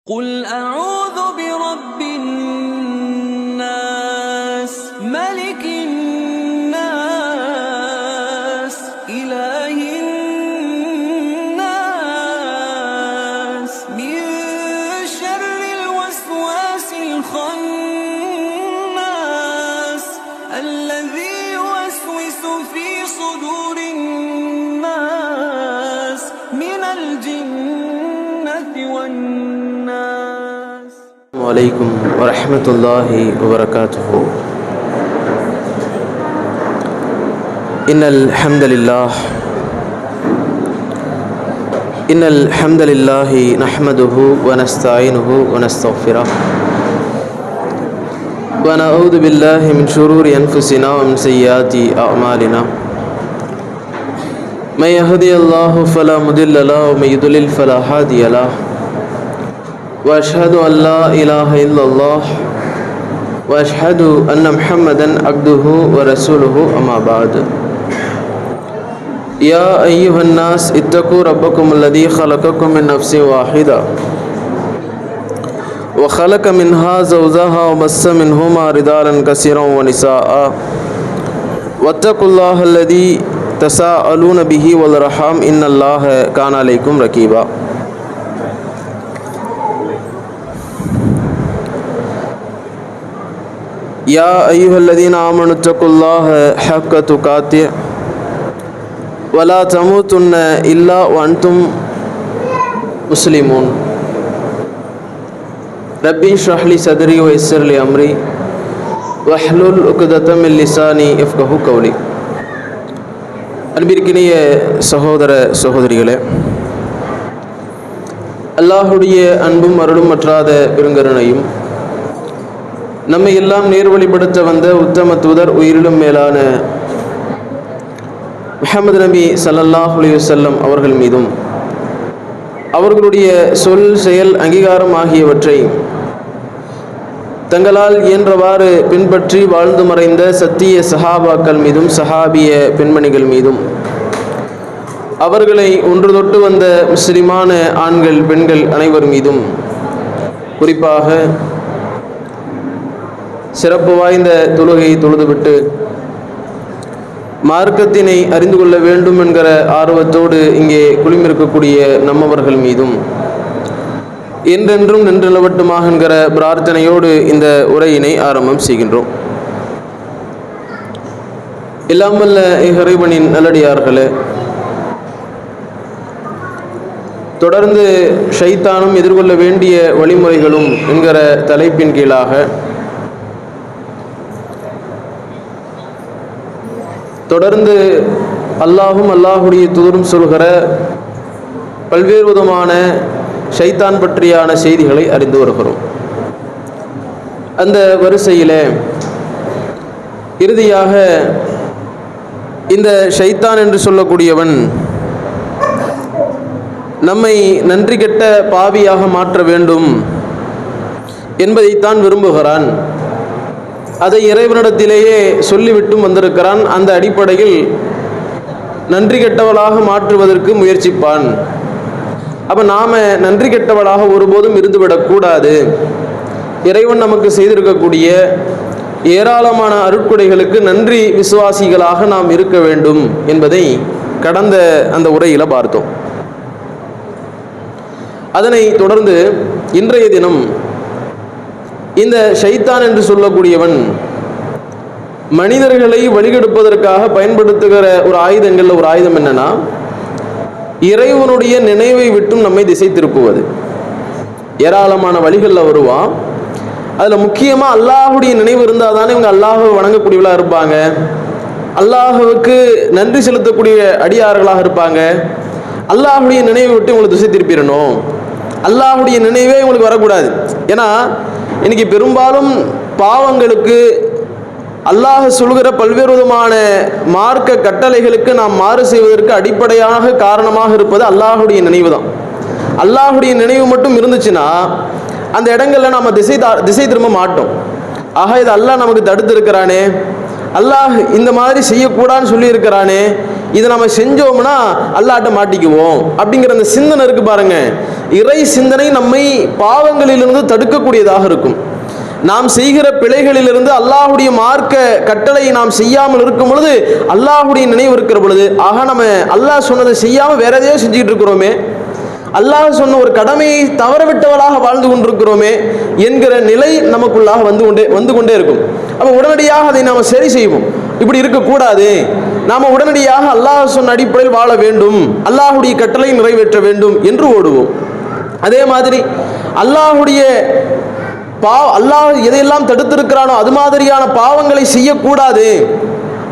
قل أعوذ برب الناس ملك الناس إله الناس من شر الوسواس الخناس الذي يوسوس في صدور الناس من الجنة والناس. عليكم ورحمة الله وبركاته. إن الحمد لله نحمده ونستعينه ونستغفره ونعوذ بالله من شرور أنفسنا ومن سيئات أعمالنا. من يهدي الله فلا مضل له ومن يضلل فلا هادي له. وأشهد أن لا إله إلا الله وأشهد أن محمدا عبده ورسوله أما بعد. يا أيها الناس اتقوا ربكم الذي خلقكم من نفس واحدة وخلق منها زوجها وبث منهما رجالا كثيرا ونساء واتقوا الله الذي تساءلون به والأرحام إن الله كان عليكم رقيبا. يا أيها الذين آمنوا اتقوا الله حق تقاته ولا تموتن إلا وأنتم مسلمون. ربي اشرح لي صدري ويسر لي أمري واحلل عقدة من لساني يفقهوا قولي. அன்பிற்கினிய சகோதர சகோதரிகளே, அல்லாஹுடைய அன்பும் அருளும் மற்றாத பெருங்கருணையும் நம்மை எல்லாம் நேர்வழிப்படுத்த வந்த உத்தம தூதர் உயிரிலும் மேலான முஹம்மது நபி ஸல்லல்லாஹு அலைஹி வஸல்லம் அவர்கள் மீதும் அவர்களுடைய சொல் செயல் அங்கீகாரம் ஆகியவற்றை தங்களால் இயன்றவாறு பின்பற்றி வாழ்ந்து மறைந்த சத்திய சஹாபாக்கள் மீதும் சஹாபிய பெண்மணிகள் மீதும் அவர்களை ஒன்று தொட்டு வந்த முஸ்லிமான ஆண்கள் பெண்கள் அனைவர் மீதும் குறிப்பாக சிறப்பு வாய்ந்த தொழுகையை தொழுதுவிட்டு மார்க்கத்தினை அறிந்து கொள்ள வேண்டும் என்கிற ஆர்வத்தோடு இங்கே குழுமிருக்கக்கூடிய நம்மவர்கள் மீதும் என்றென்றும் நின்றளவட்டுமாக என்கிற பிரார்த்தனையோடு இந்த உரையினை ஆரம்பம் செய்கின்றோம். எல்லாம் வல்ல இறைவனின் நல்லடியார்களே, தொடர்ந்து ஷைத்தானும் எதிர்கொள்ள வேண்டிய வழிமுறைகளும் என்கிற தலைப்பின் கீழாக தொடர்ந்து அல்லாஹும் அல்லாஹுடைய தூதரும் சொல்கிற பல்வேறு விதமான ஷைத்தான் பற்றியான செய்திகளை அறிந்து வருகிறோம். அந்த வரிசையில் இறுதியாக இந்த ஷைத்தான் என்று சொல்லக்கூடியவன் நம்மை நன்றி கெட்ட பாவியாக மாற்ற வேண்டும் என்பதைத்தான் விரும்புகிறான். அதை இறைவனிடத்திலேயே சொல்லிவிட்டும் வந்திருக்கிறான். அந்த அடிப்படையில் நன்றி கெட்டவளாக மாற்றுவதற்கு முயற்சிப்பான். அப்போ நாம் நன்றி கெட்டவளாக ஒருபோதும் இருந்துவிடக்கூடாது. இறைவன் நமக்கு செய்திருக்கக்கூடிய ஏராளமான அருட்கொடைகளுக்கு நன்றி விசுவாசிகளாக நாம் இருக்க வேண்டும் என்பதை கடந்த அந்த உரையில் பார்த்தோம். அதனை தொடர்ந்து இன்றைய தினம் இந்த ஷைத்தான் என்று சொல்லக்கூடியவன் மனிதர்களை வழிகெடுப்பதற்காக பயன்படுத்துகிற ஒரு ஆயுதங்களில் ஒரு ஆயுதம் என்னன்னா, இறைவனுடைய நினைவை விட்டும் நம்மை திசை திருப்புவது. ஏராளமான வழிகளில் வருவான். அதில் முக்கியமாக அல்லாஹுடைய நினைவு இருந்தால் தானே இவங்க அல்லாஹுவை வணங்கக்கூடியவர்களாக இருப்பாங்க, அல்லாஹுவுக்கு நன்றி செலுத்தக்கூடிய அடியார்களாக இருப்பாங்க. அல்லாஹுடைய நினைவை விட்டு உங்களுக்கு திசை திருப்பிடணும், அல்லாஹுடைய நினைவே உங்களுக்கு வரக்கூடாது. ஏன்னா இன்னைக்கு பெரும்பாலும் பாவங்களுக்கு அல்லாஹ் சொல்கிற பல்வேறு விதமான மார்க்க கட்டளைகளுக்கு நாம் மாறு செய்வதற்கு அடிப்படையாக காரணமாக இருப்பது அல்லாஹுடைய நினைவு தான். அல்லாஹுடைய நினைவு மட்டும் இருந்துச்சுன்னா அந்த இடங்களில் நாம் திசை திரும்ப மாட்டோம். ஆக இது அல்லாஹ் நமக்கு தடுத்து இருக்கிறானே, அல்லாஹ் இந்த மாதிரி செய்யக்கூடாதுன்னு சொல்லி இருக்கிறானே, இதை நம்ம செஞ்சோம்னா அல்லாஹ்ட்ட மாட்டிக்குவோம் அப்படிங்கிற அந்த சிந்தனை இருக்கு பாருங்க. இறை சிந்தனை நம்மை பாவங்களிலிருந்து தடுக்கக்கூடியதாக இருக்கும். நாம் செய்கிற பிழைகளிலிருந்து அல்லாஹுடைய மார்க்க கட்டளை நாம் செய்யாமல் இருக்கும் பொழுது அல்லாஹுடைய நினைவு இருக்கிற பொழுது, ஆக நம்ம அல்லாஹ் சொன்னதை செய்யாமல் வேற எதையோ செஞ்சுக்கிட்டு இருக்கிறோமே, அல்லாஹ் சொன்ன ஒரு கடமையை தவறவிட்டவளாக வாழ்ந்து கொண்டிருக்கிறோமே என்கிற நிலை நமக்குள்ளாக வந்து கொண்டே இருக்கும். அப்போ உடனடியாக அதை நாம் சரி செய்வோம். இப்படி இருக்கக்கூடாது, நாம் உடனடியாக அல்லாஹ் சொன்ன அடிப்படையில் வாழ வேண்டும், அல்லாஹுடைய கட்டளை நிறைவேற்ற வேண்டும் என்று ஓடுவோம். அதே மாதிரி அல்லாஹ் எதையெல்லாம் தடுத்திருக்கிறானோ அது மாதிரியான பாவங்களை செய்யக்கூடாது,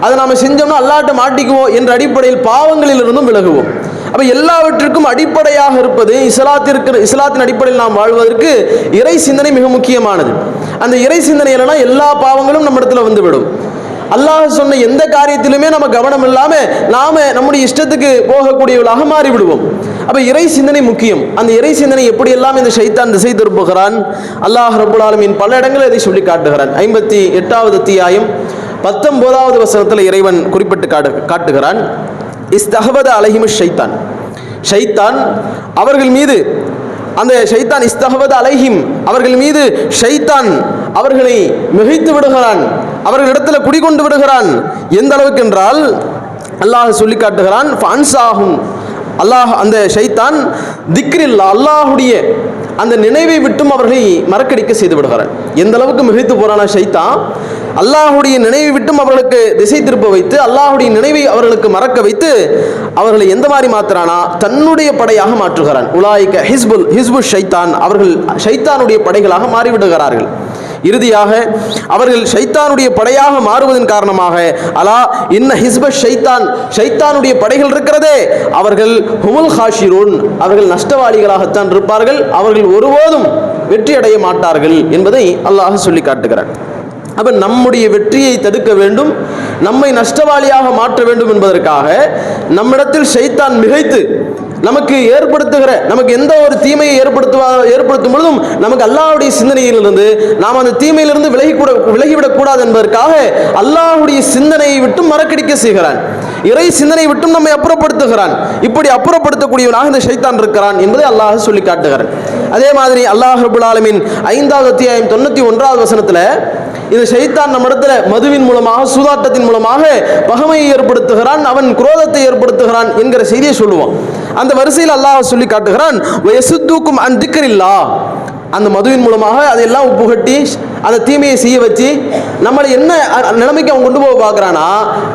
அதை நாம் செஞ்சோம்னா அல்லாஹ்ட்ட மாட்டிக்குவோம் என்ற அடிப்படையில் பாவங்களில் இருந்தும் விலகுவோம். அப்போ எல்லாவற்றிற்கும் அடிப்படையாக இருப்பது இஸ்லாத்தின் அடிப்படையில் நாம் வாழ்வதற்கு இறை சிந்தனை மிக முக்கியமானது. அந்த இறை சிந்தனை இல்லைன்னா எல்லா பாவங்களும் நம்ம இடத்துல வந்துவிடும். அல்லாஹ் சொன்ன எந்த காரியத்திலுமே நம்ம கவனம் இல்லாமல் நாம நம்முடைய இஷ்டத்துக்கு போகக்கூடியவர்களாக மாறிவிடுவோம். அப்போ இறை சிந்தனை முக்கியம். அந்த இறை சிந்தனை எப்படியெல்லாம் இந்த ஷைத்தான் திசை திருப்புகிறான், அல்லாஹ் ரப்புல் ஆலமீன் பல இடங்களில் இதை சொல்லி காட்டுகிறான். 58வது அத்தியாயம் 19வது வசனத்தில் இறைவன் குறிப்பிட்டு காட்டுகிறான், இஸ்தஹவத அலைஹிம் ஷைத்தான், ஷைத்தான் அவர்கள் மீது, அந்த ஷைத்தான் இஸ்தஹவத அலைஹிம் அவர்கள் மீது ஷைத்தான் அவர்களை மிகைத்து விடுகிறான், அவர்களிடத்தில் குடிகொண்டு விடுகிறான். எந்த அளவுக்கு என்றால் அல்லாஹ் சொல்லி காட்டுகிறான், ஃபன்சாஹும், அல்லாஹ் அந்த ஷைத்தான் திக்ரில்லா, அல்லாஹுடைய அந்த நினைவை விட்டும் அவர்களை மறக்கடிக்க செய்து விடுகிறான். எந்த அளவுக்கு மிகைத்து போறான ஷைத்தான், அல்லாஹுடைய நினைவை விட்டும் அவர்களுக்கு திசை திருப்ப வைத்து அல்லாஹுடைய நினைவை அவர்களுக்கு மறக்க வைத்து அவர்களை எந்த மாதிரி மாத்துறானா, தன்னுடைய படையாக மாற்றுகிறான். உலாயிக ஹிஸ்பு ஷைத்தான், அவர்கள் ஷைத்தானுடைய படைகளாக மாறிவிடுகிறார்கள். இறுதியாக அவர்கள் ஷைத்தானுடைய படையாக மாறுவதன் காரணமாக அலா இன்ன ஹிஸ்ப ஷைத்தான், ஷைத்தானுடைய படைகள் இருக்கிறதே அவர்கள் ஹுமுல் ஹாஷிரூன், அவர்கள் நஷ்டவாளிகளாகத்தான் இருப்பார்கள், அவர்கள் ஒருபோதும் வெற்றி அடைய மாட்டார்கள் என்பதை அல்லாஹ் சொல்லி காட்டுகிறான். அப்ப நம்முடைய வெற்றியை தடுக்க வேண்டும், நம்மை நஷ்டவாளியாக மாற்ற வேண்டும் என்பதற்காக நம்மிடத்தில் ஷைத்தான் மிகைத்து நமக்கு எந்த ஒரு தீமையை ஏற்படுத்தும் பொழுதும் நமக்கு அல்லாஹ்வுடைய சிந்தனையிலிருந்து நாம் அந்த தீமையிலிருந்து விலகிவிடக் கூடாது என்பதற்காக அல்லாஹ்வுடைய சிந்தனையை விட்டும் மறக்கடிக்க செய்கிறான், இறை சிந்தனை விட்டும் நம்மை அப்புறப்படுத்துகிறான். இப்படி அப்புறப்படுத்தக்கூடியவனாக இந்த ஷைத்தான் இருக்கிறான் என்பதை அல்லாஹ் சொல்லி காட்டுகிறான். அதே மாதிரி அல்லாஹ் ரப்புல் ஆலமீன் 5வது அத்தியாயம் 91வது வசனத்தில் இந்த ஷைத்தான் நம்ம இடத்துல மதுவின் மூலமாக, சூதாட்டத்தின் மூலமாக பகைமையை ஏற்படுத்துகிறான், அவன் குரோதத்தை ஏற்படுத்துகிறான் என்கிற செய்தியை சொல்லுவான். அந்த வரிசையில் அல்லாஹ் சொல்லி காட்டுகிறான், வயசுத்தூக்கும் அன் திக்ரில்லாஹ், அந்த மதுவின் மூலமாக அதையெல்லாம் உப்புகட்டி அந்த தீமையை செய்ய வச்சு நம்மளை என்ன நிலைமைக்கு அவன் கொண்டு போக பார்க்குறான்னா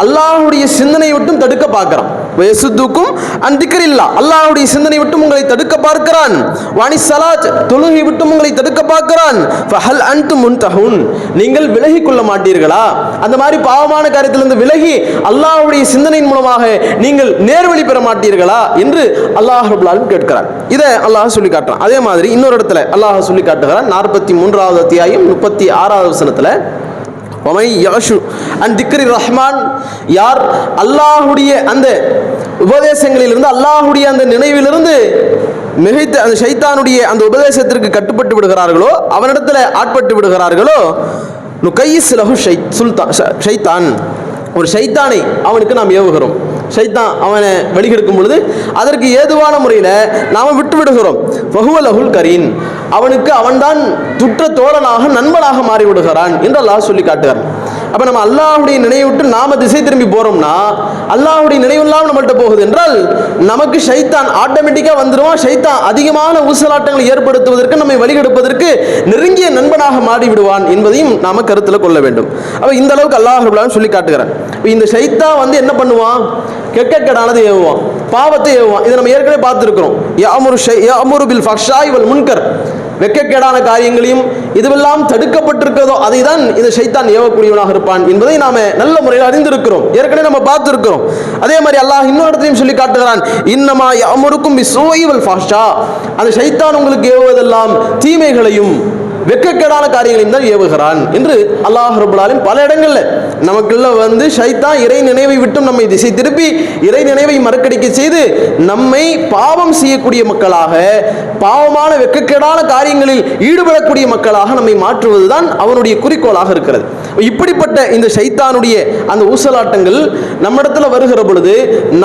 அல்லாஹுடைய சிந்தனை விட்டும் தடுக்க பார்க்குறான். வயசுத்துக்கும் அந்திக்கரில்லா, அல்லாஹுடைய சிந்தனை விட்டும் உங்களை தடுக்க பார்க்கிறான். வாணி சலாத், தொழுகை விட்டும் உங்களை தடுக்க பார்க்கிறான். ஃபஹல் அன்தும் முன்தஹூன், நீங்கள் விலகி கொள்ள மாட்டீர்களா? அந்த மாதிரி பாவமான காரியத்திலிருந்து விலகி அல்லாஹுடைய சிந்தனையின் மூலமாக நீங்கள் நேர்வழி பெற மாட்டீர்களா என்று அல்லாஹ் ரப்பல் ஆலமீன் கேட்கிறான். இதை அல்லாஹ் சொல்லி காட்டுறான். அதே மாதிரி இன்னொரு இடத்துல அல்லாஹ் சொல்லி காட்டுகிறான். 43வது அத்தியாயம் 36வது வசனத்துல, ரஹ்மான், யார் அல்லாஹுடைய அந்த உபதேசங்களிலிருந்து அல்லாஹுடைய அந்த நினைவிலிருந்து மிகைத்த அந்த ஷைத்தானுடைய அந்த உபதேசத்திற்கு கட்டுப்பட்டு விடுகிறார்களோ, அவனிடத்தில் ஆட்பட்டு விடுகிறார்களோ, நுகைஸ் லஹு ஷைத்தான், ஒரு ஷைத்தானை அவனுக்கு நாம் ஏவுகிறோம். ஷைத்தான் அவனை வழிகெடுக்கும் பொழுது அதற்கு ஏதுவான முறையில் நாம் விட்டு விடுகிறோம். ஃபஹுவ லஹுல் கரீன், அவனுக்கு அவன்தான் துற்ற தோழனாக நண்பனாக மாறிவிடுகிறான் என்று அல்லாஹ் சொல்லி காட்டுகிறான். அப்போ நம்ம அல்லாஹுடைய நினைவை விட்டு நாம திசை திரும்பி போறோம்னா அல்லாஹுடைய நினைவெல்லாம் நம்மள்கிட்ட போகுது என்றால் நமக்கு ஷைத்தான் ஆட்டோமேட்டிக்காக வந்துடுவான். ஷைத்தான் அதிகமான ஊசலாட்டங்களை ஏற்படுத்துவதற்கு, நம்மை வழிகெடுப்பதற்கு நெருங்கிய நண்பனாக மாறிவிடுவான் என்பதையும் நாம கருத்தில் கொள்ள வேண்டும். அப்போ இந்த அளவுக்கு அல்லாஹ் ரப்பல் ஆலமீன் சொல்லி காட்டுகிறான். இந்த ஷைத்தான் வந்து என்ன பண்ணுவான்? கெட்டக்கடானது ஏவுவான், பாவத்தை ஏவுவான். இதை நம்ம ஏற்கனவே பார்த்துருக்கிறோம். யஅமுரு பில் ஃபஹ்ஷாய் வல் முன்கர், வெட்கக்கேடான காரியங்களையும் இதுவெல்லாம் தடுக்கப்பட்டிருக்கிறதோ அதை தான் இந்த ஷைத்தான் ஏவக்கூடியவனாக இருப்பான் என்பதை நாம நல்ல முறையில் அறிந்திருக்கிறோம், ஏற்கனவே நம்ம பார்த்திருக்கிறோம். அதே மாதிரி அல்லாஹ் இன்னொரு இடத்தையும் சொல்லி காட்டுகிறான், இன்னமா யஅமுருக்கும் பிஸ்ஸூஇ வல் ஃபஹ்ஷா, அந்த ஷைத்தான் உங்களுக்கு ஏவுவதெல்லாம் தீமைகளையும் வெட்கக்கேடான காரியங்களையும் தான் ஏவுகிறான் என்று அல்லாஹ் ரப்பல் ஆலமீன் பல இடங்கள்ல நமக்குள்ள வந்து ஷைத்தான் இறை நினைவை விட்டும் நம்மை திசை திருப்பி இறை நினைவை மறக்கடிக்க செய்து நம்மை பாவம் செய்யக்கூடிய மக்களாக, பாவமான வெட்கக்கேடான காரியங்களில் ஈடுபடக்கூடிய மக்களாக நம்மை மாற்றுவதுதான் அவனுடைய குறிக்கோளாக இருக்கிறது. இப்படிப்பட்ட இந்த ஷைத்தானுடைய அந்த ஊசலாட்டங்கள் நம்மிடத்தில் வருகிற பொழுது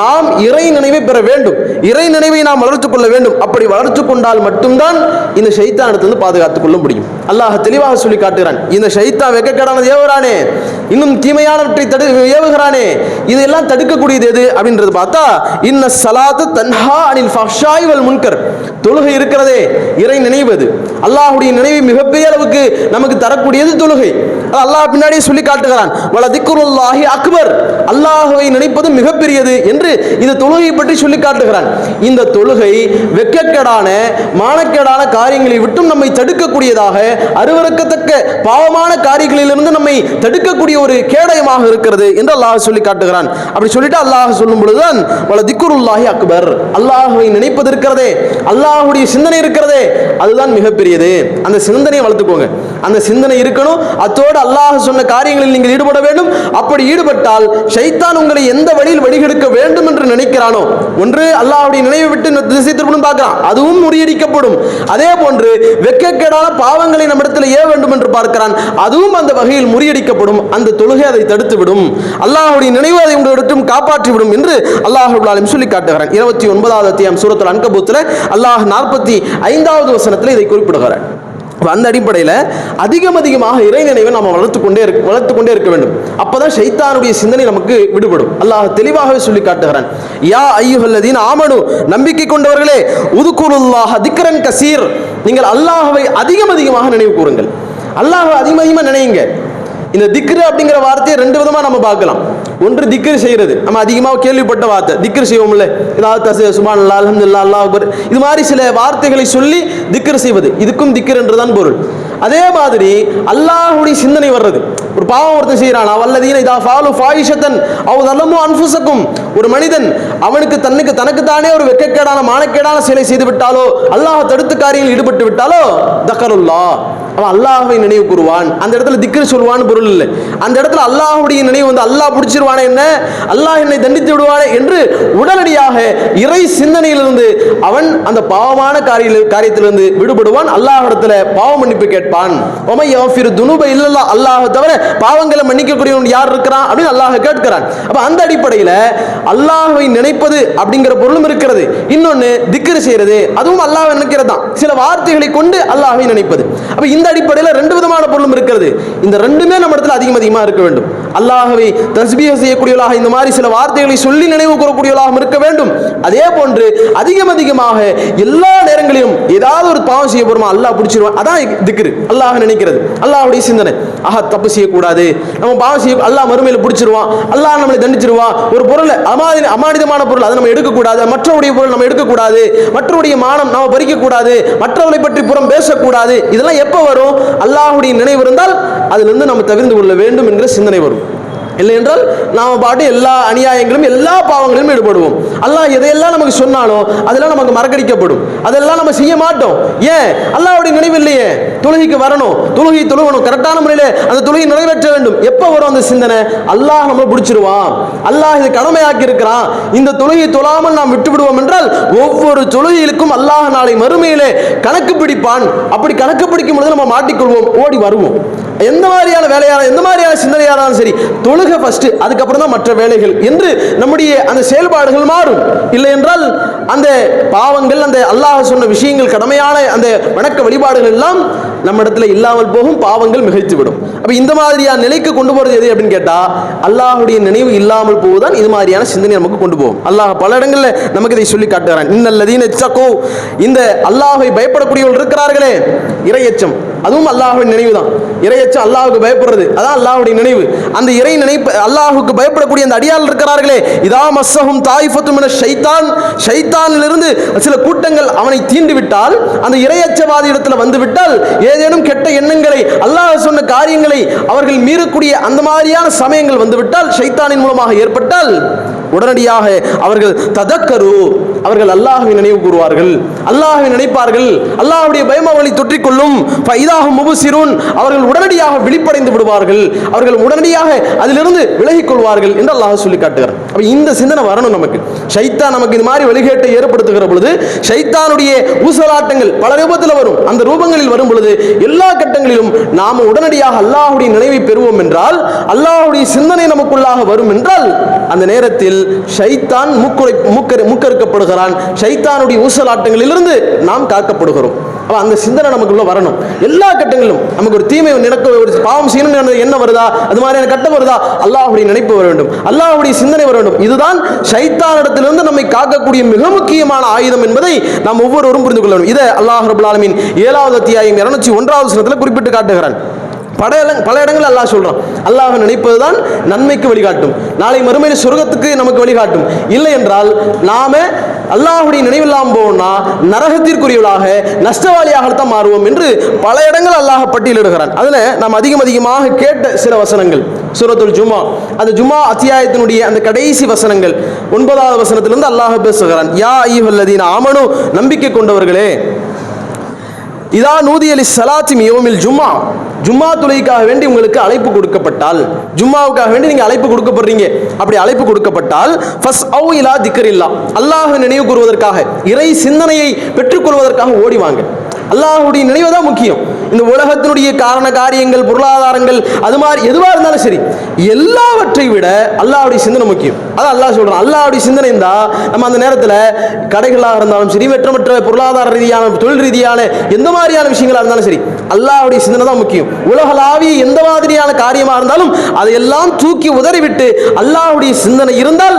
நாம் இறை நினைவை பெற வேண்டும், இறை நினைவை நாம் வளர்த்துக் கொள்ள வேண்டும். அப்படி வளர்த்துக் கொண்டால் மட்டும்தான் இந்த ஷைத்தானிடத்திலிருந்து பாதுகாத்துக் கொள்ள முடியும். அல்லாஹ் தெளிவாக சொல்லி காட்டுகிறான், இந்த ஷைத்தான் வெட்கக்கேடானது ஏவுகிறானே, இன்னும் தீமையானவற்றை ஏவுகிறானே, இதெல்லாம் தடுக்கக்கூடியது எது அப்படின்றது பார்த்தா, இன்ன ஸலாத்து தன்ஹா அனில் ஃபஹ்ஷாய் வல் முன்கர், தொழுகை இருக்கிறதே இறை நினைவு. அது அல்லாஹ்வுடைய நினைவை மிகப்பெரிய அளவுக்கு நமக்கு தரக்கூடியது தொழுகை. அல்லாஹ் பின்னாடியே சொல்லி காட்டுகிறான், வல திக்ருல்லாஹி அக்பர், அல்லாஹ்வை நினைப்பது மிகப்பெரியது என்று இந்த தொழுகையை பற்றி சொல்லி காட்டுகிறான். இந்த தொழுகை வெட்கக்கேடான மானக்கேடான காரியங்களை விட்டும் நம்மை தடுக்கக்கூடியதாக, அருவருக்கத்தக்க பாவமான காரியங்களிலிருந்து நம்மை தடுக்கக்கூடிய ஒரு கேடயமாக இருக்கிறது என்று அல்லாஹ் சொல்லி காட்டுகிறான். அப்படி சொல்லிட்டு அல்லாஹ் சொல்லும் பொழுதுதான் வல திக்ருல்லாஹி அக்பர், அல்லாஹ்வை நினைப்பது இருக்கிறதே, அல்லாஹ்வுடைய சிந்தனை இருக்கிறதே, அதுதான் மிகப்பெரியது. அந்த சிந்தனையை வளர்த்துக்கோங்க, அந்த சிந்தனை இருக்கணும். அத்தோடு அல்லாஹ் சொன்ன காரியங்களில் நீங்கள் ஈடுபட வேண்டும். அப்படி ஈடுபட்டால் ஷைத்தான் உங்களை எந்த வழியில் வழிகெடுக்க வேண்டும் என்று நினைக்கிறானோ, ஒன்று அல்லாஹ்வுடைய நினைவை விட்டு திசை திருப்பணும் பார்க்கிறான், அதுவும் முறியடிக்கப்படும். அதே போன்று வெட்கக்கேடான பாவங்களை நம்மிடத்தில் ஏவ வேண்டும் என்று பார்க்கிறான், அதுவும் அந்த வகையில் முறியடிக்கப்படும். அந்த தொழுகை அதை தடுத்துவிடும், அல்லாஹ்வுடைய நினைவு அதை உங்களிடம் காப்பாற்றிவிடும் என்று அல்லாஹ் ரப்பல் ஆலமீன் சொல்லி காட்டுகிறான். 29வது அத்தியாயம் சூரத்துல் அன்கபூத்தில் அல்லாஹ் 45வது வசனத்தில் இதை குறிப்பிடுகிறார். அந்த அடிப்படையில் அதிகமாக இறை நினைவை நாம் வளர்த்துக்கொண்டே இருக்க வேண்டும். அப்பதான் ஷைத்தானுடைய சிந்தனை நமக்கு விடுபடும். அல்லாஹ் தெளிவாகவே சொல்லி காட்டுகிறான், யா அய்யுஹல்லதீன ஆமனு, நம்பிக்கை கொண்டவர்களே, உதுகுருல்லாஹ திக்ரன் கசீர், நீங்கள் அல்லாஹ்வை அதிகமாக நினைவு கூறுங்கள். அல்லாஹ்வை அதிகமாக நினையுங்க. இந்த திக்ரு அப்படிங்கிற வார்த்தையை ரெண்டு விதமா நம்ம பார்க்கலாம். ஒன்று திக்ரு செய்யறது, நம்ம அதிகமாக கேள்விப்பட்ட வார்த்தை திக்ரு செய்வோம்ல, ஏதாவது சுப்ஹானல்லாஹ் அல்ஹம்துலில்லாஹ் அல்லாஹ் அக்பர், இது மாதிரி சில வார்த்தைகளை சொல்லி திக்ரு செய்வது, இதுக்கும் திக்ரு என்றுதான் பொருள். அதே மாதிரி அல்லாஹ்வுடைய சிந்தனை வர்றது. ஒரு பாவம் ஒருத்தன் செய்யறானா, வல்லதீன இதா ஃபாலு ஃபாயிஷத்தன் அவ் ஸலமு அன்ஃபுஸகும், ஒரு மனிதன் அவனுக்கு தனக்குத்தானே ஒரு வெட்கக்கேடான மானக்கேடான செயலை செய்து விட்டாலோ, அல்லாஹ் தடுத்து காரியங்களில் ஈடுபட்டு விட்டாலோ, தக்கருல்லாஹ், அவன் அல்லாஹ்வை நினைவு கூறுவான். அந்த இடத்துல திக்ரு சொல்வான்னு பொருள் இல்லை. அந்த இடத்துல அல்லாஹ்வுடைய நினைவு வந்து அல்லாஹ் பிடிச்சிருவானே, என்ன அல்லாஹ் என்னை தண்டித்து விடுவானே என்று உடனடியாக இறை சிந்தனையிலிருந்து அவன் அந்த பாவமான காரியத்திலிருந்து விடுபடுவான். அல்லாஹ்விடத்துல பாவ மன்னிப்பு கேட்பான். ஒமை யஃபிரு துனூப இல்லல்லாஹ், அல்லாஹ் தவிர பாவங்களை மன்னிக்கக்கூடியவன் யார் இருக்கிறான் அப்படின்னு அல்லாஹ் கேட்கிறான். அப்ப அந்த அடிப்படையில் அல்லாஹ்வை நினைப்பது அப்படிங்கிற பொருளும் இருக்கிறது. இன்னொன்னு திக்ரு செய்யறது, அதுவும் அல்லாஹ் நினைக்கிறது தான், சில வார்த்தைகளை கொண்டு அல்லாஹ்வை நினைப்பது. அப்ப இந்த அடிப்படையில் ரெண்டு விதமான பொருளும் இருக்கிறது. இந்த ரெண்டுமே நம்ம இடத்துல அதிகமாக இருக்க வேண்டும். அல்லாஹ்வை தஸ்பீஹ் செய்யக்கூடியவளாக, இந்த மாதிரி சில வார்த்தைகளை சொல்லி நினைவு கூறக்கூடியவளாக இருக்க வேண்டும். அதே போன்று அதிகமாக எல்லா நேரங்களிலும் ஏதாவது ஒரு பாவம் செய்ய போறோமா, அல்லாஹ் பிடிச்சிருவான், அதான் திக்ரு, அல்லாஹ் நினைக்கிறது, அல்லாஹ்வுடைய சிந்தனை. தப்பு செய்யக்கூடாது, நம்ம பாவம் செய்ய அல்லாஹ் மறுமையில் பிடிச்சிருவான், அல்லாஹ் நம்மளை தண்டிச்சிருவான். ஒரு பொருள் அமானிதமான பொருள் அதை நம்ம எடுக்கக்கூடாது, மற்றவருடைய பொருள் நம்ம எடுக்கக்கூடாது, மற்றவருடைய மானம் நம்ம பறிக்கக்கூடாது, மற்றவர்களை பற்றி புறம் பேசக்கூடாது. இதெல்லாம் எப்போ வரும்? அல்லாஹ்வுடைய நினைவு இருந்தால் அதிலிருந்து நம்ம தவிர்த்து கொள்ள வேண்டும் என்கிற சிந்தனை வரும். இல்லை என்றால் நாம் பாட்டு எல்லா அநியாயங்களும் எல்லா பாவங்களிலும் ஈடுபடுவோம். அல்லாஹ் எதையெல்லாம் நமக்கு சொன்னாலும் அதெல்லாம் நமக்கு மறக்கடிக்கப்படும், அதெல்லாம் நம்ம செய்ய மாட்டோம். ஏன்? அல்லாஹ்வுடைய நினைவு இல்லையே. தொழுகைக்கு வரணும், தொழுகை தொழுகணும், கரெக்டான முறையில் அந்த தொழுகை நிறைவேற்ற வேண்டும். எப்போ வரும் அந்த சிந்தனை? அல்லாஹ் நம்மளை பிடிச்சிருவான், அல்லாஹ் இதை கடமையாக்கி இருக்கிறான், இந்த தொழுகை தொழாமல் நாம் விட்டு விடுவோம் என்றால் ஒவ்வொரு தொழுகைகளுக்கும் அல்லாஹ் நாளை மறுமையிலே கணக்கு பிடிப்பான். அப்படி கணக்கு பிடிக்கும் பொழுது நம்ம மாட்டிக்கொள்வோம், ஓடி வருவோம். எந்த மாதிரியான வேலையான எந்த மாதிரியான சிந்தனையானாலும் சரி, தொழுகை ஃபர்ஸ்ட், அதுக்கப்புறம் தான் மற்ற வேலைகள் என்று நம்முடைய அந்த செயல்பாடுகள் மாறும். இல்லை என்றால் அந்த பாவங்கள், அந்த அல்லாஹ் சொன்ன விஷயங்கள், கடமையான அந்த வணக்க வழிபாடுகள் எல்லாம் நம்ம இடத்துல இல்லாமல் போகும், பாவங்கள் மிகைத்து விடும். அப்ப இந்த மாதிரியான நிலைக்கு கொண்டு போறது எது அப்படின்னு கேட்டா, அல்லாஹ்வுடைய நினைவு இல்லாமல் போவதுதான் இது மாதிரியான சிந்தனை நமக்கு கொண்டு போகும். அல்லாஹ் பல இடங்களில் நமக்கு இதை சொல்லி காட்டுகிறான். இன்னல்லதீன இத்தகூ, இந்த அல்லாஹ்வை பயப்படக்கூடியவர்கள் இருக்கிறார்களே, இறையச்சம், அதுவும் அல்லாஹ்வின் நினைவு தான். இறையச்சம், அல்லாஹ்வுக்கு பயப்படுறது, அதான் அல்லாஹ்வுடைய நினைவு. அந்த இறை நினைப்பு, அல்லாஹ்வுக்கு பயப்படக்கூடிய அந்த அடியார்கள் இருக்கிறார்களே, இதா மஸ்ஸஹும் தாயிஃபத்தும் மின ஷைத்தான், ஷைத்தானிலிருந்து சில கூட்டங்கள் அவனை தீண்டு விட்டால், அந்த இறையச்சவாதி இடத்துல வந்து விட்டால், ஏதேனும் கெட்ட எண்ணங்களை, அல்லாஹ் சொன்ன காரியங்களை அவர்கள் மீறக்கூடிய அந்த மாதிரியான சமயங்கள் வந்து விட்டால், ஷைத்தானின் மூலமாக ஏற்பட்டால், உடனடியாக அவர்கள் ததக்கரு, அவர்கள் அல்லாஹ்வை நினைவு கூறுவார்கள், அல்லாஹ்வை நினைப்பார்கள், அல்லாஹ்வுடைய பயம் அவர்களை தொற்றிக்கொள்ளும். ஃபைதாஹும் முபஸிரூன், அவர்கள் உடனடியாக விழிப்படைந்து விடுவார்கள், அவர்கள் உடனடியாக அதிலிருந்து விலகிக் கொள்வார்கள் என்று அல்லாஹ் சொல்லி காட்டுகிறார். அப்ப இந்த சிந்தனை வரணும் நமக்கு. ஷைத்தான் நமக்கு இந்த மாதிரி வழிகேட்டை ஏற்படுத்துகிற பொழுது, ஷைத்தானுடைய ஊசலாட்டங்கள் பல ரூபத்தில் வரும். அந்த ரூபங்களில் வரும் பொழுது எல்லா கட்டங்களிலும் நாம் உடனடியாக அல்லாஹ்வுடைய நினைவை பெறுவோம் என்றால், அல்லாஹ்வுடைய சிந்தனை நமக்குள்ளாக வரும் என்றால், அந்த நேரத்தில் ஷைத்தான் முக்கறுக்கப்படுகிறான். ஷைத்தானுடைய ஊசலாட்டங்களிலிருந்து நாம் காக்கப்படுகிறோம். அந்த சிந்தனை நமக்குள்ள வரணும். எல்லா கட்டங்களிலும் நமக்கு ஒரு தீமை நடக்க, ஒரு பாவம் செய்யணும் என்ன வருதா, அது மாதிரியான கட்டம் வருதா, அல்லாஹ்வுடைய நினைப்பு வர வேண்டும், அல்லாஹ்வுடைய சிந்தனை வர வேண்டும். இதுதான் ஷைத்தானிடத்திலிருந்து நம்மை காக்கக்கூடிய மிக முக்கியமான ஆயுதம் என்பதை நாம் ஒவ்வொருவரும் புரிந்து கொள்ள வேண்டும். இதை அல்லாஹ் ரப்பல் ஆலமீன் 7வது அத்தியாயம் 201வது வசனத்தில் குறிப்பிட்டு காட்டுகிறான். பல இடங்கள் அல்லாஹ் சொல்றான், அல்லாஹ் நினைப்பதுதான் நன்மைக்கு வழிகாட்டும், நாளை மறுமையில் சொர்க்கத்துக்கு நமக்கு வழிகாட்டும். இல்லை என்றால் நாம அல்லாஹ்வுடைய நினைவில்லாமல் போனா நரகத்திற்குரியவளாக நஷ்டவாளியாகத்தான் மாறுவோம் என்று பல இடங்கள் அல்லாஹ் பட்டியலிடுகிறான். அதுல நாம் அதிகமாக கேட்ட சில வசனங்கள் சூரத்துல் ஜுமா, அந்த ஜுமா அத்தியாயத்தினுடைய அந்த கடைசி வசனங்கள் 9வது வசனத்திலிருந்து அல்லாஹ் பேசுகிறான். யா அய்யுஹல்லதீன ஆமனு, நம்பிக்கை கொண்டவர்களே, இதா நூதியலி ஸலாத்தி யௌமில் ஜும்ஆ, ஜும்மா தொழுகைக்காக வேண்டி உங்களுக்கு அழைப்பு கொடுக்கப்பட்டால், ஜும்மாவுக்காக வேண்டி நீங்க அழைப்பு கொடுக்கப்படுறீங்க, அப்படி அழைப்பு கொடுக்கப்பட்டால் ஃபஸ்அவு இலா திக்ரில்லாஹ், அல்லாஹ் நினைவு கூறுவதற்காக, இறை சிந்தனையை பெற்றுக்கொள்வதற்காக ஓடி வாங்க. அல்லாஹ்வுடைய நினைவு தான் முக்கியம். இந்த உலகத்தினுடைய காரண காரியங்கள், பொருளாதாரங்கள், அது மாதிரி எதுவாக இருந்தாலும் சரி, எல்லாவற்றை விட அல்லாஹ்வுடைய சிந்தனை முக்கியம். அதான் அல்லாஹ் சொல்றான், அல்லாஹ்வுடைய சிந்தனை இருந்தா நம்ம அந்த நேரத்தில் கடைகளாக இருந்தாலும் சரி, மற்ற பொருளாதார ரீதியான, தொழில் ரீதியான எந்த மாதிரியான விஷயங்களாக இருந்தாலும் சரி, அல்லாஹ்வுடைய சிந்தனை தான் முக்கியம். உலகளாவிய எந்த மாதிரியான காரியமாக இருந்தாலும் அதையெல்லாம் தூக்கி உதறிவிட்டு அல்லாஹ்வுடைய சிந்தனை இருந்தால்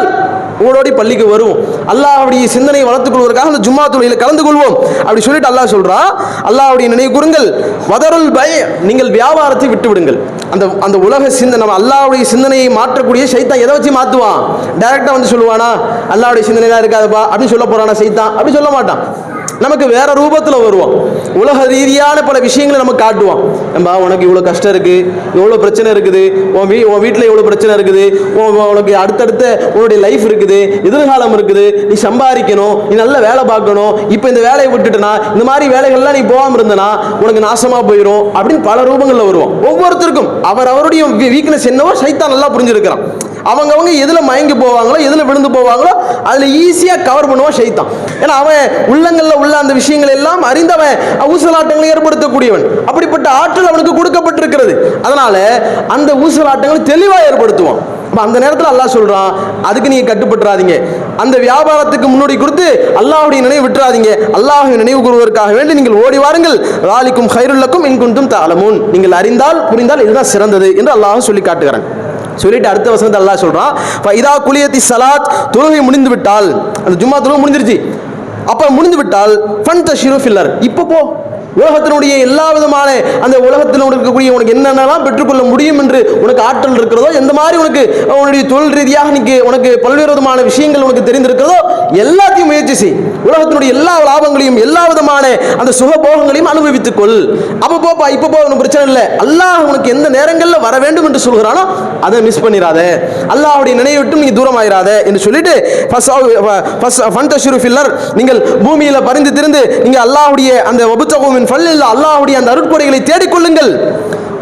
ஓடோடி பள்ளிக்கு வருவோம், அல்லாஹ்வுடைய சிந்தனையை வளர்த்துக் கொள்வதற்காக அந்த ஜும்மா தொழுகையில் கலந்து கொள்வோம் அப்படி சொல்லிட்டு அல்லாஹ் சொல்றா, அல்லாஹ்வுடைய நினைவு கூறுங்கள், வதருல் பை, நீங்கள் வியாபாரத்தை விட்டு விடுங்கள். அந்த உலக சிந்தனை, அல்லாஹ்வுடைய சிந்தனையை மாற்றக்கூடிய ஷைத்தான் எதை வச்சு மாத்துவான்? டைரக்டா வந்து சொல்லுவானா அல்லாஹ்வுடைய சிந்தனை தான் இருக்காதுப்பா அப்படின்னு சொல்ல போறானா ஷைத்தான்? அப்படி சொல்ல மாட்டான். நமக்கு வேற ரூபத்தில் வருவான். உலக ரீதியான பல விஷயங்களை நமக்கு காட்டுவான். நம்ம உனக்கு இவ்வளோ கஷ்டம் இருக்கு, இவ்வளோ பிரச்சனை இருக்குது, உன் வீட்டில் இவ்வளோ பிரச்சனை இருக்குது, உனக்கு அடுத்தடுத்த உன்னுடைய லைஃப் இருக்குது, எதிர்காலம் இருக்குது, நீ சம்பாதிக்கணும், நீ நல்ல வேலை பார்க்கணும், இப்போ இந்த வேலையை விட்டுட்டுனா, இந்த மாதிரி வேலைகள்லாம் நீ போகாமல் இருந்தனா உனக்கு நாசமாக போயிடும் அப்படின்னு பல ரூபங்களில் வருவான். ஒவ்வொருத்தருக்கும் அவருடைய வீக்னஸ் என்னவோ ஷைத்தான் நல்லா புரிஞ்சிருக்கிறான். அவங்க எதில் மயங்கி போவாங்களோ, எதில் விழுந்து போவாங்களோ அதில் ஈஸியாக கவர் பண்ணுவான் ஷைத்தான். ஏன்னா அவன் உள்ளங்களில் உள்ள அந்த விஷயங்கள் எல்லாம் அறிந்தவன், ஊசலாட்டங்களை ஏற்படுத்தக்கூடியவன். அப்படிப்பட்ட ஆற்றல் அவனுக்கு கொடுக்கப்பட்டிருக்கிறது. அதனால அந்த ஊசலாட்டங்களை தெளிவாக ஏற்படுத்துவான். அந்த நேரத்தில் அல்லாஹ் சொல்றான், அதுக்கு நீங்க கட்டுப்பட்டுறாதீங்க, அந்த வியாபாரத்துக்கு முன்னோடி கொடுத்து அல்லாஹ்வுடைய நினைவு விட்டுறாதீங்க, அல்லாஹ்வை நினைவு கூறுவதற்காக வேண்டி நீங்கள் ஓடி வாருங்கள், ராலிக்கும் ஹைருல் லக்கும் இன் குன்தும் தஅலமூன், நீங்கள் அறிந்தால் புரிந்தால் இதுதான் சிறந்தது என்று அல்லாஹ் சொல்லி காட்டுகிறான். சொல்லிட்டு அடுத்த வசனத்தை அல்லாஹ் சொல்றான், ஃபைதா குலியத்தி ஸலாத், தொழுகை முடிந்து விட்டால், அந்த ஜும்மா தொழுகை முடிஞ்சிருச்சு, அப்ப முடிந்து விட்டால் ஃபன்தஷிரு ஃபில் அர்த், இப்போ போ, உலகத்தினுடைய எல்லா விதமான அந்த உலகத்தில் இருக்கக்கூடிய உனக்கு என்னென்னலாம் பெற்றுக்கொள்ள முடியும் என்று உனக்கு ஆற்றல் இருக்கிறதோ, எந்த மாதிரி உனக்கு உன்னுடைய தொழில் ரீதியாக உனக்கு பல்வேறு விதமான விஷயங்கள் உனக்கு தெரிந்திருக்கிறதோ எல்லாத்தையும் முயற்சி செய். உலகத்தினுடைய எல்லா லாபங்களையும் எல்லா விதமான அந்த சுகபோகங்களையும் அனுபவித்துக் கொள். அப்போ போப்பா, இப்போ போ, ஒன்றும் பிரச்சனை இல்லை. அல்லாஹ் உனக்கு எந்த நேரங்களில் வர வேண்டும் என்று சொல்கிறானோ அதை மிஸ் பண்ணிடாத, அல்லாஹ்வுடைய நினைவை விட்டு நீங்க தூரம் ஆயிராத என்று சொல்லிட்டு நீங்கள் பூமியில பரிந்து திருந்து நீங்க அல்லாஹ்வுடைய அந்த வபுத்தகும் அல்லாஹ்வுடைய அந்த அருட்கொடைகளை தேடிக்கொள்ளுங்கள்,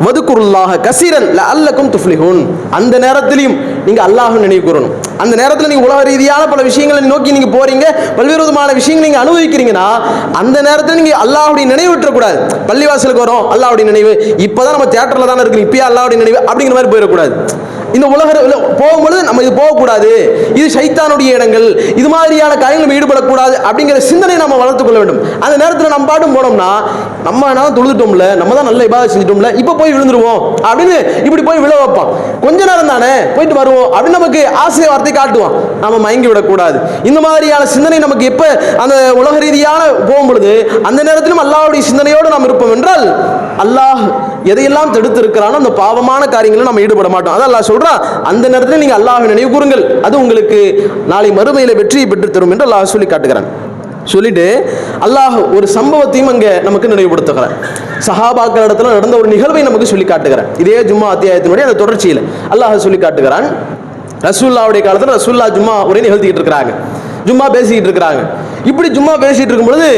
வதுகுருல்லாஹ கஸீரன் லஅல்லகும் துஃப்லிஹூன், அந்த நேரத்திலையும் நீங்க அல்லாஹ்வை நினைவு கூறணும். அந்த நேரத்தில் நீங்க உலக ரீதியான பல விஷயங்களை நோக்கி நீங்க போறீங்க, பல்வேறு விதமான விஷயங்களை நீங்க அனுபவிக்கிறீங்கன்னா அந்த நேரத்தில் நீங்க அல்லாஹ்வுடைய நினைவு விட்டுறக்கூடாது. பள்ளிவாசலுக்கு வரோம், அல்லாஹ்வுடைய நினைவு, இப்பதான் நம்ம தியேட்டர்ல தானே இருக்கு, இப்பயே அல்லாஹ்வுடைய நினைவு அப்படிங்கிற மாதிரி போயிடக்கூடாது. இந்த உலக போகும்பொழுது நம்ம இது போகக்கூடாது, இது ஷைத்தானுடைய இடங்கள், இது மாதிரியான காரியங்கள் ஈடுபடக்கூடாது அப்படிங்கிற சிந்தனை நம்ம வளர்த்துக் கொள்ள வேண்டும். அந்த நேரத்தில் நம்ம பாட்டும் போனோம்னா, நம்ம என்ன தொழுதுட்டோம்ல, நம்ம தான் நல்ல இபாதத் செஞ்சுட்டோம்ல, இப்போ போய் விழுந்துருவோம் அப்படின்னு இப்படி போய் விழ வைப்பான். கொஞ்ச நேரம் தானே போயிட்டு வருவோம் அப்படின்னு நமக்கு ஆசை வார்த்தை காட்டுவான். நம்ம மயங்கி விடக்கூடாது. இந்த மாதிரியான சிந்தனை நமக்கு எப்ப அந்த உலக ரீதியான போகும் பொழுது அந்த நேரத்திலும் அல்லாஹ்வுடைய சிந்தனையோடு நாம் இருப்போம் என்றால், அல்லாஹ் எதையெல்லாம் தடுத்து இருக்கிறானோ அந்த பாவமான காரியங்களை நம்ம ஈடுபட மாட்டோம். அதான் அல்லாஹ் சொல்றான், அந்த நேரத்தில் நீங்க அல்லாஹ்வை நினைவு கூறுங்கள், அது உங்களுக்கு நாளை மறுமையில வெற்றியை பெற்று தரும் என்று அல்லாஹ் சொல்லி காட்டுகிறான். சொல்லிட்டு அல்லாஹ் ஒரு சம்பவத்தையும் அங்கே நமக்கு நினைவுபடுத்துகிறார். சஹாபாக்கள் இடத்துல நடந்த ஒரு நிகழ்வை நமக்கு சொல்லி காட்டுகிறான். இதே ஜும்மா அத்தியாயத்தினுடைய அந்த தொடர்ச்சியில் அல்லாஹ் சொல்லி காட்டுகிறான். ரசூலுல்லாஹ்வுடைய காலத்தில் ரசூலுல்லாஹ் ஜும்மா உரை நிகழ்த்திக்கிட்டு இருக்கிறாங்க. ஜும்மா பேசிக்கிட்டு இருக்கிறாங்க. இப்படி ஜும்மா பேசிட்டு இருக்கும் பொழுது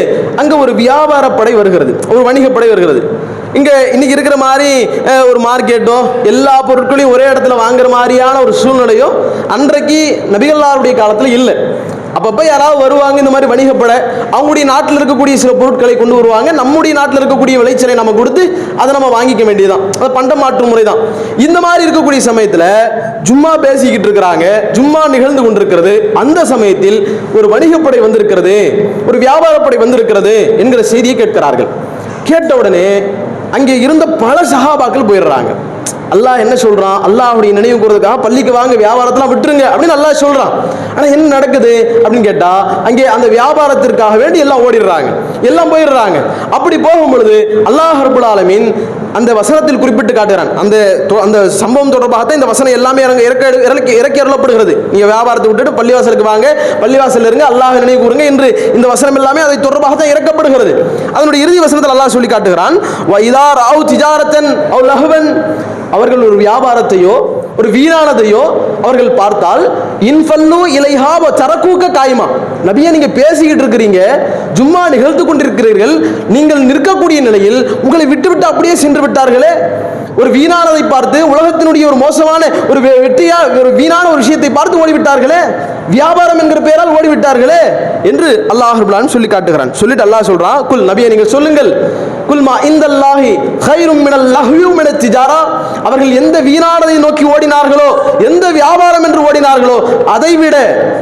அங்க ஒரு வியாபார படை வருகிறது, ஒரு வணிக படை வருகிறது. இங்க இன்னைக்கு இருக்கிற மாதிரி ஒரு மார்க்கெட்டோ எல்லா பொருட்களையும் ஒரே இடத்துல வாங்குற மாதிரியான ஒரு சூழ்நிலையோ அன்றைக்கு நபிகள்லாருடைய காலத்துல இல்லை. அப்பப்போ யாராவது வருவாங்க, இந்த மாதிரி வணிகப்பட அவங்களுடைய நாட்டில் இருக்கக்கூடிய சில பொருட்களை கொண்டு வருவாங்க. நம்முடைய நாட்டில் இருக்கக்கூடிய விளைச்சலை நம்ம கொடுத்து அதை நம்ம வாங்கிக்க வேண்டியதுதான். அது பண்ட மாற்று முறை தான். இந்த மாதிரி இருக்கக்கூடிய சமயத்தில் ஜும்மா பேசிக்கிட்டு இருக்கிறாங்க, ஜும்மா நிகழ்ந்து கொண்டிருக்கிறது. அந்த சமயத்தில் ஒரு வணிகப்படை வந்திருக்கிறது, ஒரு வியாபாரப்படை வந்திருக்கிறது என்கிற செய்தியை கேட்கிறார்கள். கேட்ட உடனே அங்கே இருந்த பல சஹாபாக்கள் போயிடுறாங்க. அல்லாஹ் என்ன சொல்றான், அல்லாஹ்வுடைய நினைவு கூறதுக்காக பள்ளிக்கு வாங்க, வியாபாரத்தெல்லாம் விட்டுருங்க அப்படின்னு அல்லாஹ் சொல்றான். ஆனா என்ன நடக்குது அப்படின்னு கேட்டா, அங்கே அந்த வியாபாரத்திற்காக வேண்டி எல்லாம் ஓடிடுறாங்க, எல்லாம் போயிடுறாங்க. அப்படி போகும் பொழுது அல்லாஹ் ரப்பல் ஆலமீன் அந்த வசனத்தில் குறிப்பிட்டு காட்டுகிறான். அந்த சம்பவம் தொடர்பாக இந்த வசனம் எல்லாமே இறக்கி அருளப்படுகிறது. நீங்க வியாபாரத்தை விட்டுட்டு பள்ளிவாசலுக்கு வாங்க, பள்ளிவாசல் இருங்க, அல்லாஹ் நினைவு கூறுங்க என்று இந்த வசனம் எல்லாமே அதை தொடர்பாக தான் இறக்கப்படுகிறது. அதனுடைய இறுதி வசனத்தில் அல்லாஹ் சொல்லி காட்டுகிறான், வஇதா ரஅவ் திஜாரத்தன் அவ் லஹவன், அவர்கள் ஒரு வியாபாரத்தையோ ஒரு வீணானதையோ அவர்கள் பார்த்தால் இன்ஃபல்லு இலைஹா வ தரக்கூக காயிமா, நபியே நீங்க பேசிக்கிட்டு இருக்கிறீங்க, ஜும்மா நிகழ்த்து கொண்டிருக்கிறீர்கள், நீங்கள் நிற்கக்கூடிய நிலையில் உங்களை விட்டுவிட்டு அப்படியே சென்று விட்டார்களே. ஒரு வீணானதை பார்த்து, உலகத்தினுடைய ஒரு மோசமான ஒரு வெற்றியா ஒரு வீணான ஒரு விஷயத்தை பார்த்து ஓடிவிட்டார்களே, வியாபாரம் என்கிற பெயரால் ஓடிவிட்டார்களே என்று அல்லாஹ் ரப்பல் ஆலமீன் சொல்லி காட்டுகிறான். சொல்லிட்டு அல்லாஹ் சொல்றான், குல் நபியே நீங்கள் சொல்லுங்கள், குல்மா இந்தல்லாஹி கைரும் மினல் லஹ்வி மினத் திஜாரா, அவர்கள் எந்த வீணானதை நோக்கி ஓடினார்களோ, எந்த வியாபாரம் என்று ஓடினார்களோ, அதைவிட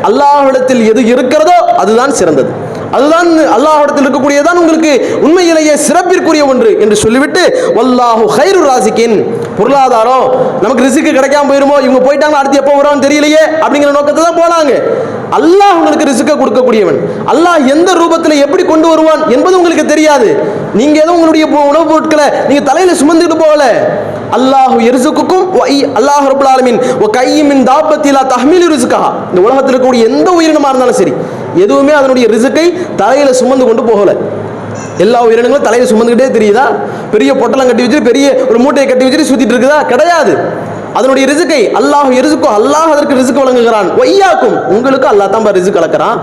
அல்லாஹ்விடத்தில் எது இருக்கிறதோ அதுதான் சிறந்தது, அதுதான் அல்லாஹ்விடத்தில் இருக்கக்கூடியதான் உங்களுக்கு உண்மையிலேயே சிறப்பிற்குரிய ஒன்று என்று சொல்லிவிட்டு, வல்லாஹு கைரு ராசிக்கின், பொருளாதாரம் நமக்கு ரிஸ்க் கிடைக்காம போயிருமோ, இவங்க போயிட்டாங்க அடுத்து எப்போ வருவான்னு தெரியலையே அப்படிங்கிற நோக்கத்தை தான் போனாங்க. அல்லாஹ் உங்களுக்கு ரிஸ்க் கொடுக்கக்கூடியவன், அல்லாஹ் எந்த ரூபத்தில் எப்படி கொண்டு வருவான் என்பது உங்களுக்கு தெரியாது. நீங்க ஏதோ உங்களுடைய உணவுப் பொருட்களை நீங்க தலையில சுமந்துட்டு போகல. அல்லாஹ் யர்சுக்குக்கும் அல்லாஹ் ரப்பல் ஆலமீன் வ கையிமின் தாபத்தி லா தஹ்மீலு ரிஸ்கஹா, இந்த உலகத்தில் இருக்கக்கூடிய எந்த உயிரினமா இருந்தாலும் சரி, எதுவுமே அதனுடைய ரிஸ்கை தலையில சுமந்து கொண்டு போகல. எல்லா உயிரினங்களும் தலையில சுமந்துக்கிட்டே தெரியுதா? பெரிய பொட்டலம் கட்டி வச்சுட்டு பெரிய ஒரு மூட்டையை கட்டி வச்சுட்டு சுத்திட்டு இருக்குதா? கிடையாது. அதனுடைய ரிஸ்கை அல்லாஹ் யர்சுக்கு, அல்லாஹ் அதற்கு ரிஸ்க் வழங்குகிறான். வையாக்கும், உங்களுக்கு அல்லாஹ் தான் ரிஸ்க் கலக்கிறான்,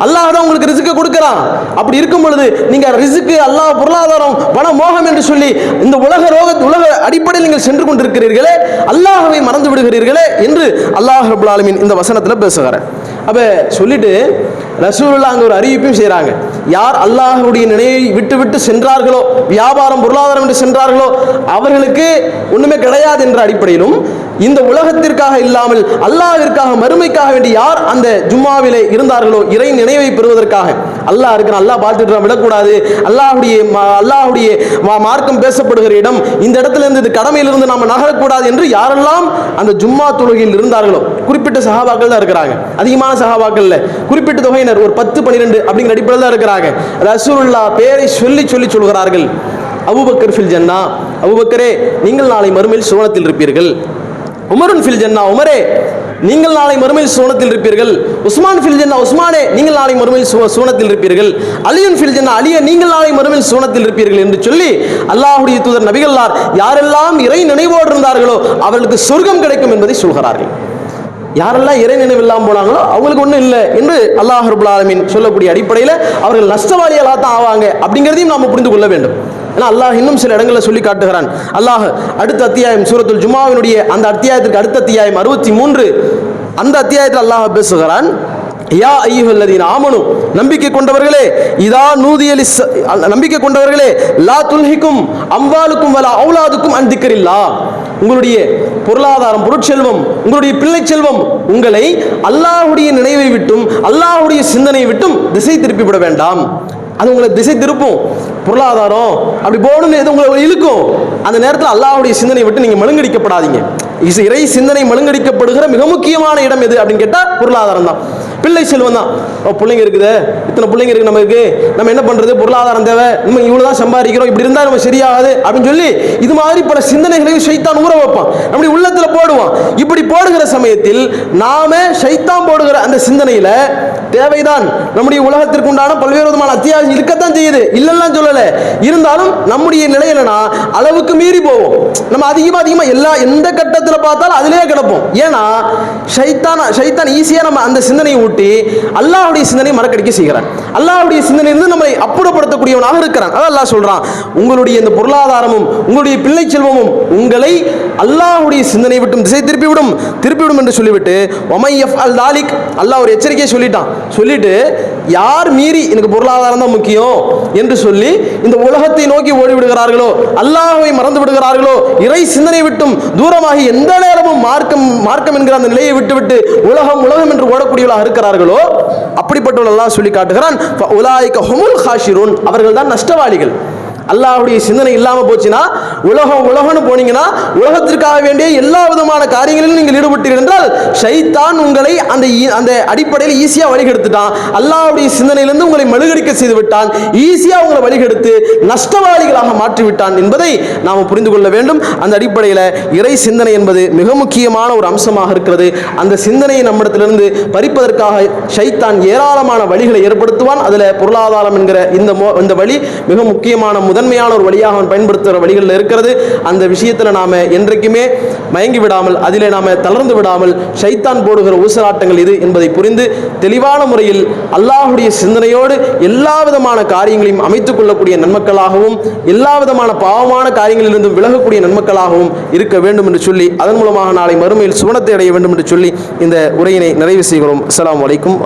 அல்லாஹ் தான் உங்களுக்கு ரிஸ்க் கொடுக்கிறான். அப்படி இருக்கும் பொழுது நீங்க ரிஸ்க், அல்லாஹ், பொருளாதாரம், பண மோகம் என்று சொல்லி இந்த உலக அடிப்படையில் நீங்கள் சென்று கொண்டிருக்கிறீர்களே, அல்லாஹ்வை மறந்து விடுகிறீர்களே என்று அல்லாஹ் ரப்பல் ஆலமீன் இந்த வசனத்தில் பேசுகிறார். அப்ப சொல்லிட்டு ரசூலுல்லாஹ் அங்க ஒரு அறிவிப்பையும் செய்றாங்க. யார் அல்லாஹ்வுடைய நினைவை விட்டு விட்டு சென்றார்களோ, வியாபாரம் பொருளாதாரம் என்று சென்றார்களோ, அவர்களுக்கு ஒண்ணுமே கிடையாது என்ற அடிப்படையிலும், இந்த உலகத்திற்காக இல்லாமல் அல்லாஹ்விற்காக மறுமைக்காக வேண்டி யார் அந்த ஜும்மாவிலே இருந்தார்களோ, இறை நினைவை பெறுவதற்காக, அல்லாஹ் இருக்கிறான், அல்லாஹ் பார்த்துட்டு விடக்கூடாது, அல்லாஹ்வுடைய மார்க்கம் பேசப்படுகிற இடம், இந்த இடத்துல இருந்து, இந்த கடமையிலிருந்து நாம் நகரக்கூடாது என்று யாரெல்லாம் அந்த ஜும்மா தொழுகையில் இருந்தார்களோ, குறிப்பிட்ட சஹாபாக்கள் தான் இருக்கிறாங்க, அதிகமான சஹாபாக்கள் இல்ல, குறிப்பிட்ட தொகையினர் ஒரு 10-12 அப்படிங்கிற அடிப்படையில் தான் இருக்கிறாங்க. ரசூலுல்லாஹ் பேரை சொல்லி சொல்கிறார்கள். அபூபக்கர் ஃபில் ஜன்னா, அபூபக்கரே நீங்கள் நாளை மறுமையில் சுவனத்தில் இருப்பீர்கள். உமருன் ஃபில் ஜன்னா, உமரே நீங்கள் நாளை மறுமையில் சுவனத்தில் இருப்பீர்கள். உஸ்மான் ஃபில் ஜன்னா, உஸ்மானே நீங்கள் நாளை மறுமையில் சுவனத்தில் இருப்பீர்கள். அலியுன் ஃபில் ஜன்னா, அலியே நீங்கள் நாளை மறுமையில் சுவனத்தில் இருப்பீர்கள் என்று சொல்லி அல்லாஹ்வுடைய தூதர் நபிகள்லார் யாரெல்லாம் இறை நினைவோடு இருந்தார்களோ அவர்களுக்கு சொர்க்கம் கிடைக்கும் என்பதை சொல்கிறார்கள். யாரெல்லாம் இறை நினைவு இல்லாமல் போனாங்களோ அவங்களுக்கு ஒன்றும் இல்லை என்று அல்லாஹ் ரப்பல் ஆலமீன் சொல்லக்கூடிய அடிப்படையில் அவர்கள் நஷ்டவாளிகளாக தான் ஆவாங்க அப்படிங்கிறதையும் நாம் புரிந்து கொள்ள வேண்டும். ஏன்னா அல்லாஹ் இன்னும் சில இடங்களில் சொல்லி காட்டுகிறான். அல்லாஹ் அடுத்த அத்தியாயம் சூரத்துல் ஜுமாவினுடைய அந்த அத்தியாயத்திற்கு அடுத்த அத்தியாயம் 63 அந்த அத்தியாயத்தில் அல்லாஹ் பேசுகிறான். யா அய்யுஹல்லதீன ஆமனு, நம்பிக்கை கொண்டவர்களே, இதா நூதியல் நம்பிக்கை கொண்டவர்களே, லா துல்ஹிக்கும் அம்வாலுக்கும் வலா அவுலாதுக்கும் அன் திக்ரில்லாஹ், உங்களுடைய பொருளாதாரம், பொருட்செல்வம், உங்களுடைய பிள்ளை செல்வம் உங்களை அல்லாஹ்வுடைய நினைவை விட்டும் அல்லாஹ்வுடைய சிந்தனையை விட்டும் திசை திருப்பி விட வேண்டாம். அது உங்களை திசை திருப்பும். பொருளாதாரம் அப்படி போகணும்னு எது உங்களை இழுக்கும். அந்த நேரத்தில் அல்லாஹ்வுடைய சிந்தனையை விட்டு நீங்க மழுங்கடிக்கப்படாதீங்க. இறை சிந்தனை மழுங்கடிக்கப்படுகிற மிக முக்கியமான இடம் எது அப்படின்னு கேட்டால் பொருளாதாரம் தான், பிள்ளை செல்வம் தான். பிள்ளைங்க இருக்குது, இத்தனை பிள்ளைங்க இருக்கு, நமக்கு நம்ம என்ன பண்றது, பொருளாதாரம் தேவை, நம்ம இவ்வளவுதான் சம்பாதிக்கிறோம், இப்படி இருந்தால் நம்ம சரியாகாது அப்படின்னு சொல்லி இது மாதிரி பல சிந்தனைகளையும் ஷைத்தான் ஊற வைப்பான், நம்முடைய உள்ளத்துல போடுவான். இப்படி போடுகிற சமயத்தில் நாம ஷைத்தான் போடுகிற அந்த சிந்தனையில தேவைதான், நம்முடைய உலகத்திற்கு உண்டான பல்வேறு விதமான அத்தியாவசியம் இருக்கத்தான் செய்யுது, இல்லெல்லாம் சொல்லல, இருந்தாலும் நம்முடைய நிலையிலனா அளவுக்கு மீறி போவோம். நம்ம அதிகமா எந்த கட்டத்தில் பார்த்தாலும் அதிலேயே கிடப்போம். ஏன்னா ஷைத்தான் ஈஸியா நம்ம அந்த சிந்தனையை விட்டு ஊட்டி அல்லாஹ்வுடைய சிந்தனை மறக்கடிக்க செய்கிறான். அல்லாஹ்வுடைய சிந்தனையிலிருந்து நம்மை அப்புறப்படுத்தக்கூடியவனாக இருக்கிறான். அதான் அல்லாஹ் சொல்றான், உங்களுடைய இந்த பொருளாதாரமும் உங்களுடைய பிள்ளை செல்வமும் உங்களை அல்லாஹ்வுடைய சிந்தனை விட்டும் திசை திருப்பிவிடும் என்று சொல்லிவிட்டு ஒமை யஃப்அல் தாலிக் அல்லாஹ் ஒரு எச்சரிக்கையை சொல்லிட்டு யார் மீறி எனக்கு பொருளாதாரம் தான் முக்கியம் என்று சொல்லி இந்த உலகத்தை நோக்கி ஓடிவிடுகிறார்களோ, அல்லாஹ்வை மறந்து விடுகிறார்களோ, இறை சிந்தனை விட்டும் தூரமாகி எந்த நேரமும் மார்க்கம் என்கிற அந்த நிலையை விட்டுவிட்டு உலகம் என்று ஓடக்கூடியவர்களாக இருக்கிறார்களோ, அப்படிப்பட்டவர்கள் அல்லாஹ் சொல்லி காட்டுகிறான், உலாயிக ஹுமுல் காஷிரூன், அவர்கள் தான் நஷ்டவாளிகள். அல்லாஹ்வுடைய சிந்தனை இல்லாம போச்சுன்னா உலகம்னு போனீங்கன்னா உலகத்திற்காக வேண்டிய எல்லா விதமான காரியங்களிலும் நீங்கள் ஈடுபட்டீர்கள் என்றால் ஷைத்தான் உங்களை அந்த அடிப்படையில் ஈஸியா வழிகெடுத்துட்டான். அல்லாஹ்வுடைய சிந்தனையிலிருந்து உங்களை மழுகடிக்க செய்து விட்டான். ஈஸியா உங்களை வழிகெடுத்து நஷ்டவாளிகளாக மாற்றி விட்டான் என்பதை நாம் புரிந்து கொள்ள வேண்டும். அந்த அடிப்படையில் இறை சிந்தனை என்பது மிக முக்கியமான ஒரு அம்சமாக இருக்கிறது. அந்த சிந்தனையை நம்மிடத்திலிருந்து பறிப்பதற்காக ஷைத்தான் ஏராளமான வழிகளை ஏற்படுத்துவான். அதில் பொருளாதாரம் என்கிற இந்த வழி மிக முக்கியமான முதன்மையான ஒரு வழியாக அவன் பயன்படுத்துகிற வழிகளில் இருக்கிறது. அந்த விஷயத்தில் நாம என்றைக்குமே மயங்கி விடாமல், அதிலே நாம தளர்ந்து விடாமல், ஷைத்தான் போடுகிற ஊசலாட்டங்கள் இது என்பதை புரிந்து தெளிவான முறையில் அல்லாஹ்வுடைய சிந்தனையோடு எல்லா விதமான காரியங்களையும் அமைத்துக் கொள்ளக்கூடிய நன்மக்களாகவும் எல்லா விதமான பாவமான காரியங்களிலிருந்தும் விலகக்கூடிய நன்மக்களாகவும் இருக்க வேண்டும் என்று சொல்லி அதன் மூலமாக நாளை மறுமையில் சுவனத்தை அடைய வேண்டும் என்று சொல்லி இந்த உரையினை நிறைவு செய்கிறோம். அஸ்ஸலாமு அலைக்கும்.